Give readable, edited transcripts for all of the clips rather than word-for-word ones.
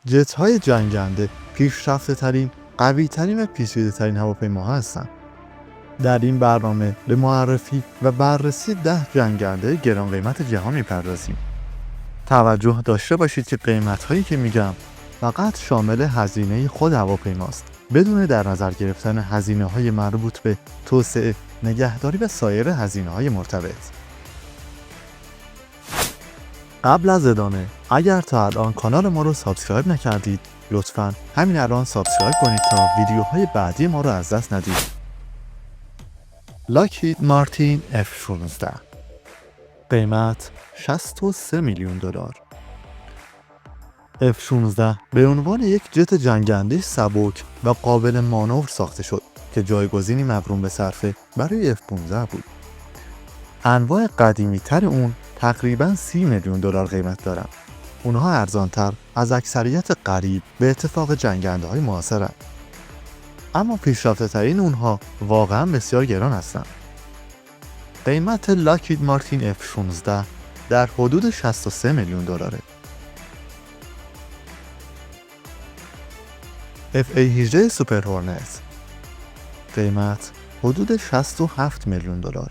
جت‌های جنگنده پیشرفته‌ترین، قوی‌ترین و پیچیده‌ترین هواپیماها هستند. در این برنامه به معرفی و بررسی 10 جنگنده گران قیمت جهان می‌پردازیم. توجه داشته باشید که قیمت‌هایی که میگم فقط شامل هزینه خود هواپیماست، بدون در نظر گرفتن هزینه‌های مربوط به توسعه، نگهداری و سایر هزینه‌های مرتبط. قبل از ادامه، اگر تا الان کانال ما رو سابسکرایب نکردید، لطفاً همین الان سابسکرایب کنید تا ویدیوهای بعدی ما رو از دست ندید. لاکهید مارتین F-16 قیمت $63 میلیون. F-16 به عنوان یک جت جنگنده سبک و قابل مانور ساخته شد که جایگزینی مقرون به صرفه برای F-15 بود. انواع قدیمی تر اون تقریباً $30 میلیون قیمت دارن. اونها ارزانتر از اکثریت قریب به اتفاق جنگنده های معاصرن. اما پیشرفته ترین اونها واقعاً بسیار گران هستن. قیمت لاکهید مارتین F-16 در حدود $63 میلیون. FA-18 سوپر هورنت قیمت حدود $67 میلیون.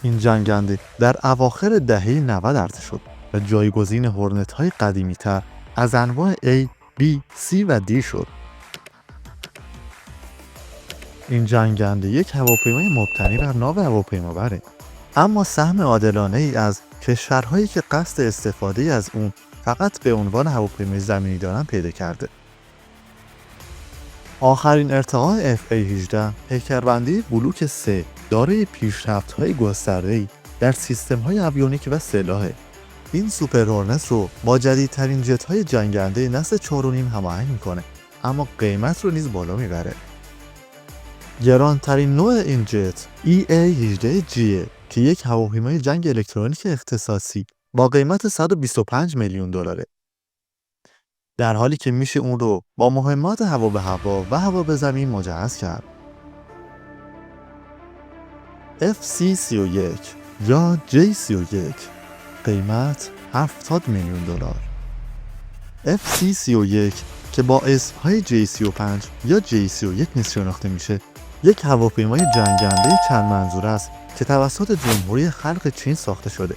این جنگنده در اواخر دهه 90 عرضه شد و جایگزین هورنت های قدیمی تر از انواع A، B، C و D شد. این جنگنده یک هواپیمای مبتنی بر ناو هواپیمابره، اما سهم عادلانه ای از کشورهایی که قصد استفاده از اون فقط به عنوان هواپیمای زمینی دارن پیدا کرده. آخرین ارتقاء FA-18 پیکربندی بلوک 3 دارای پیشرفت‌های گسترده‌ای در سیستم‌های اویونیک و سلاحه. این سوپر هورنت رو با جدیدترین جت‌های جنگنده نسل 4.5 هماهنگ می‌کنه، اما قیمت رو نیز بالا میبره. گرانترین نوع این جت EA-18G که یک هواپیمای جنگ الکترونیک اختصاصی با قیمت $125 میلیون، در حالی که میشه اون رو با مهمات هوا به هوا و هوا به زمین مجهز کرد. FC-31 یا J-31 قیمت $70 میلیون. FC-31 که با اسمهای J-35 یا J-31 نیز شناخته میشه، یک هواپیمای جنگنده چند منظوره است که توسط جمهوری خلق چین ساخته شده.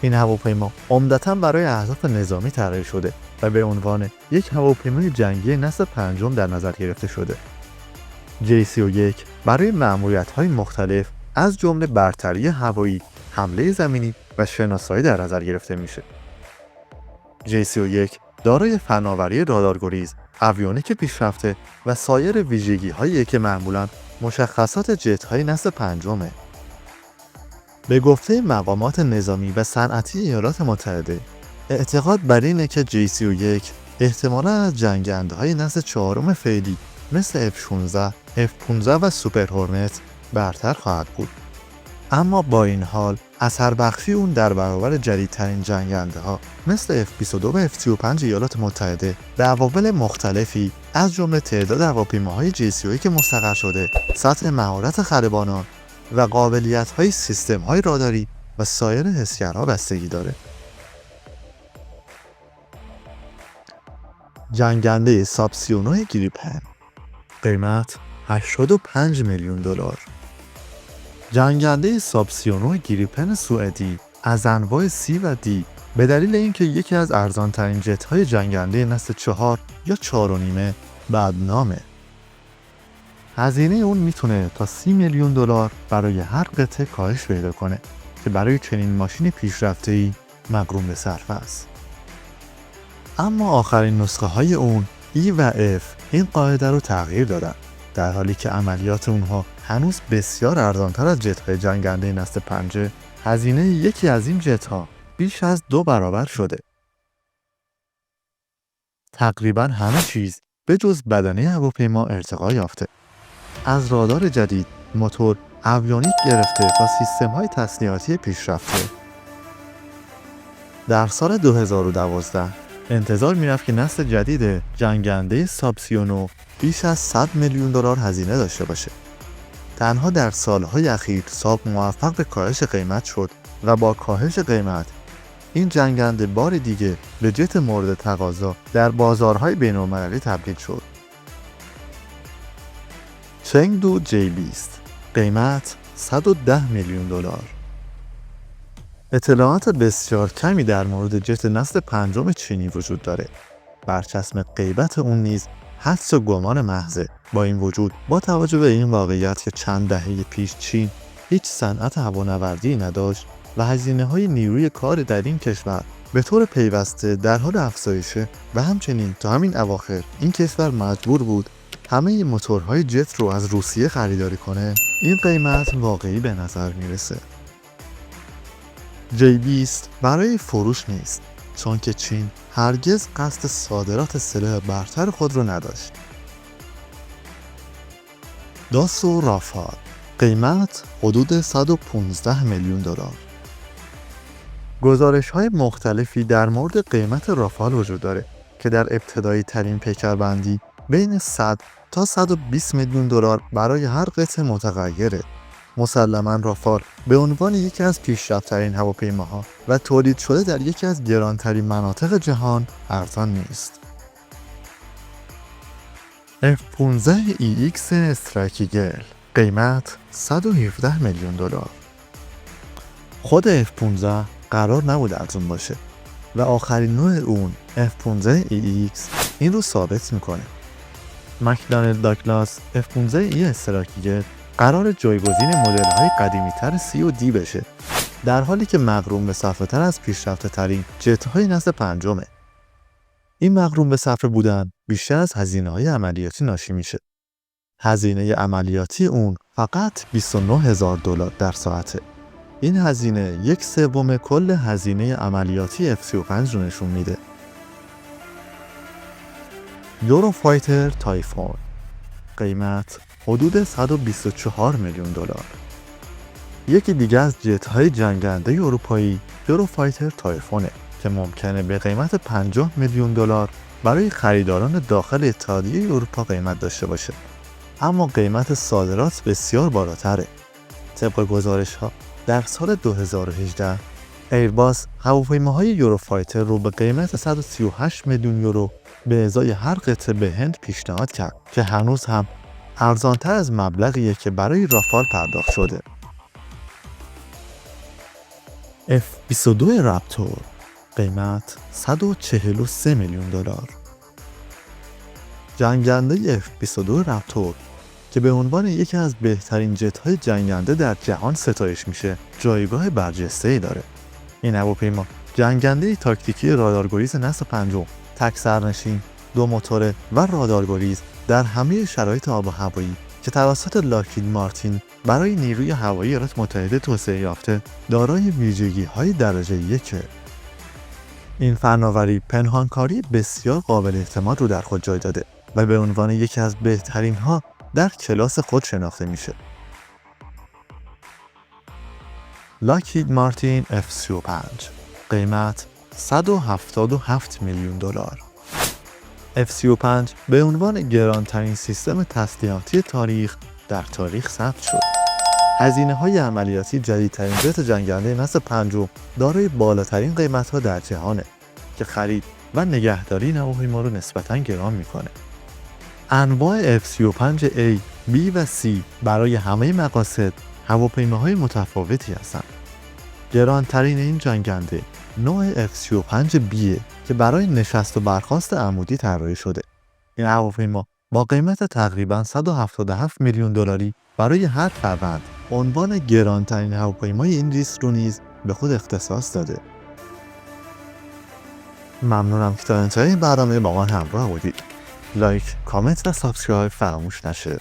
این هواپیما عمدتاً برای اهداف نظامی طراحی شده و به عنوان یک هواپیمای جنگی نسل 5 در نظر گرفته شده. J-31 برای مأموریت‌های مختلف از جمله برتری هوایی، حمله زمینی و شناسایی در نظر گرفته میشه. J-31 دارای فناوری رادارگریز، اویونیک پیشرفته و سایر ویژگی‌هایی که معمولاً مشخصات جت‌های نسل 5. به گفته مقامات نظامی و صنعتی ایالات متحده، اعتقاد بر اینه که J-31 احتمالاً از جنگنده‌های نسل 4 فعلی مثل F-16، F-15 و سوپر هورنت برتر خواهد بود. اما با این حال اثر بخشی اون در برابر جدیدترین جنگنده ها مثل F-22 و F-35 ایالات متحده به عوامل مختلفی از جمله تعداد هواپیماهای J-31 مستقر شده، سطح مهارت خلبانان و قابلیت‌های سیستم‌های راداری و سایر حسگرها بستگی داره. جنگنده سابسیونو گریپن قیمت $85 میلیون. جنگنده سابسیونو گریپن سوئدی از انواع C و D به دلیل اینکه یکی از ارزان‌ترین جت‌های جنگنده نسل 4 یا 4.5 بدنامه. هزینه اون میتونه تا $30 میلیون برای هر قطعه کاهش پیدا کنه که برای چنین ماشین پیشرفته‌ای مقرون به صرفه است. اما آخرین نسخه های اون E و F این قاعده رو تغییر دادن، در حالی که عملیات اونها هنوز بسیار ارزانتر از جت‌های جنگنده نسل 5. هزینه یکی از این جت‌ها بیش از 2 برابر شده. تقریباً همه چیز به جز بدنه هواپیما ارتقا یافته. از رادار جدید، موتور، اویونیک گرفته تا سیستم‌های تسلیحاتی پیشرفته. در سال 2012 انتظار می‌رفت که نسل جدید جنگنده سابسیونو بیش از $100 میلیون هزینه داشته باشه. تنها در سالهای اخیر ساب موفق به کاهش قیمت شد و با کاهش قیمت این جنگنده بار دیگه به جت مورد تقاضا در بازارهای بین‌المللی تبدیل شد. چنگدو J-20 قیمت $110 میلیون. اطلاعات بسیار کمی در مورد جت نسل پنجم چینی وجود داره. برچسب غیبت اون نیز حدس و گمان محضه. با این وجود با توجه به این واقعیت که چند دهه پیش چین هیچ صنعت هوانوردی نداشت و هزینه‌های نیروی کار در این کشور به طور پیوسته در حال افزایشه و همچنین تا همین اواخر این کشور مجبور بود همه موتورهای جت رو از روسیه خریداری کنه، این قیمت واقعی به نظر میرسه. J-20 برای فروش نیست، چون که چین هرگز قصد صادرات سلاح برتر خود رو نداشت. داسو رافال قیمت حدود $115 میلیون. گزارش‌های مختلفی در مورد قیمت رافال وجود داره که در ابتدایی ترین پیکربندی بین 100 تا $120 میلیون برای هر قطعه متغیره. مسلماً رافال به عنوان یکی از پیشرفت‌ترین هواپیماها و تولید شده در یکی از گرانترین مناطق جهان ارزان نیست. F-15EX استرایک ایگل قیمت $117 میلیون. خود F-15 قرار نبود ارزان باشه و آخرین نوع اون F-15EX این رو ثابت میکنه. مکدانلد داگلاس F-15E استرایک ایگل قرار جایگزین مدل‌های قدیمی‌تر C و D بشه، در حالی که مقرون به صفحه تر از پیشرفته‌ترین جت‌های نسل پنجمه. این مقرون به صفحه بودن بیشتر از هزینه‌های عملیاتی ناشی میشه. هزینه عملیاتی اون فقط $29,000 در ساعته. این هزینه 1/3 کل هزینه عملیاتی F-35 رو نشون میده. یوروفایتر تایفون قیمت حدود $124 میلیون. یکی دیگه از جت‌های جنگنده اروپایی یوروفایتر تایفونه که ممکنه به قیمت $50 میلیون برای خریداران داخل اتحادیه اروپا قیمت داشته باشه، اما قیمت صادرات بسیار بالاتره. طبق گزارش‌ها در سال 2018 ایرباس هواپیماهای یوروفایتر رو به قیمت $138 میلیون به ازای هر قطعه به هند پیشنهاد کرد که هنوز هم ارزان‌تر از مبلغیه که برای رافال پرداخت شده. F-22 رپتور قیمت $143 میلیون. جنگنده F-22 رپتور که به عنوان یکی از بهترین جت‌های جنگنده در جهان ستایش میشه، جایگاه برجسته‌ای داره. این هواپیما جنگنده تاکتیکی رادارگریز نسل پنجم، تک سرنشین، 2 موتور و رادارگریز در همه شرایط آب و هوایی که توسط لاکهید مارتین برای نیروی هوایی ایالات متحده توسعه یافته، دارای ویژگی‌های درجه 1. این فناوری پنهانکاری بسیار قابل اعتماد رو در خود جای داده و به عنوان یکی از بهترین ها در کلاس خود شناخته میشه. لاکهید مارتین F-35 قیمت $177 میلیون. F-35 به عنوان گرانترین سیستم تسلیحاتی در تاریخ ثبت شد. هزینه‌های عملیاتی جدیدترین جت جنگنده نسل پنجم دارای بالاترین قیمت‌ها در جهانه که خرید و نگهداری این هواپیما رو نسبتاً گران میکنه. انواع F-35A، B و C برای همه مقاصد هواپیماهای متفاوتی هستند. گرانترین این جنگنده نوع F-35B که برای نشست و برخاست عمودی طراحی شده. این هواپیما با قیمت تقریباً $177 میلیون برای هر فروند عنوان گرانترین هواپیمای این لیست رو نیز به خود اختصاص داده. ممنونم که تا انتهای برنامه با من همراه بودید. لایک، کامنت و سابسکرایب فراموش نشه.